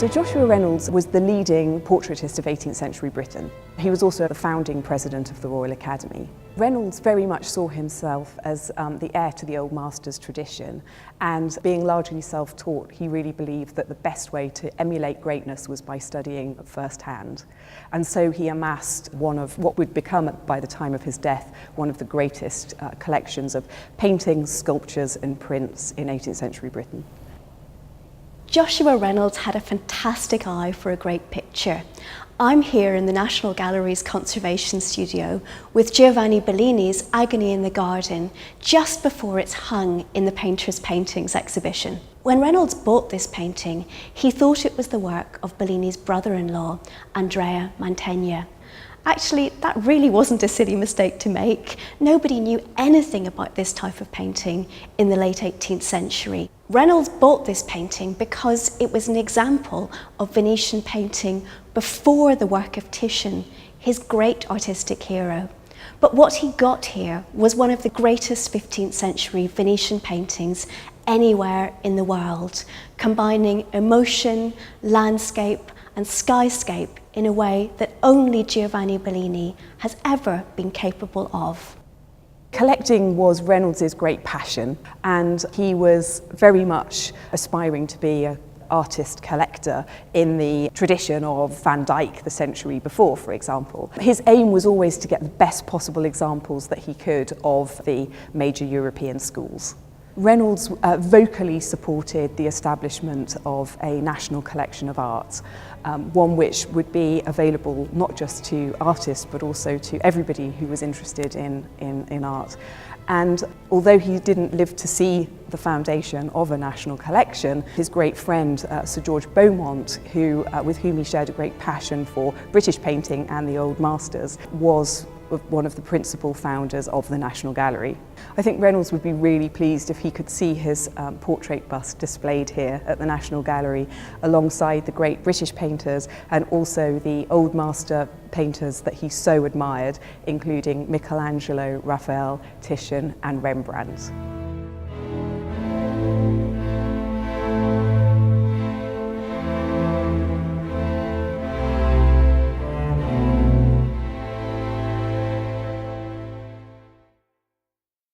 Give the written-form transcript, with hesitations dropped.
So Joshua Reynolds was the leading portraitist of 18th century Britain. He was also the founding president of the Royal Academy. Reynolds very much saw himself as the heir to the Old Masters tradition, and being largely self-taught, he really believed that the best way to emulate greatness was by studying firsthand. And so he amassed one of what would become, by the time of his death, one of the greatest collections of paintings, sculptures and prints in 18th century Britain. Joshua Reynolds had a fantastic eye for a great picture. I'm here in the National Gallery's conservation studio with Giovanni Bellini's Agony in the Garden just before it's hung in the Painter's Paintings exhibition. When Reynolds bought this painting, he thought it was the work of Bellini's brother-in-law, Andrea Mantegna. Actually, that really wasn't a silly mistake to make. Nobody knew anything about this type of painting in the late 18th century. Reynolds bought this painting because it was an example of Venetian painting before the work of Titian, his great artistic hero. But what he got here was one of the greatest 15th century Venetian paintings anywhere in the world, combining emotion, landscape, and skyscape in a way that only Giovanni Bellini has ever been capable of. Collecting was Reynolds' great passion, and he was very much aspiring to be an artist collector in the tradition of Van Dyck the century before, for example. His aim was always to get the best possible examples that he could of the major European schools. Reynolds vocally supported the establishment of a national collection of art, one which would be available not just to artists but also to everybody who was interested in art. And although he didn't live to see the foundation of a national collection, his great friend Sir George Beaumont, with whom he shared a great passion for British painting and the Old Masters, was one of the principal founders of the National Gallery. I think Reynolds would be really pleased if he could see his portrait bust displayed here at the National Gallery alongside the great British painters and also the Old Master painters that he so admired, including Michelangelo, Raphael, Titian and Rembrandt.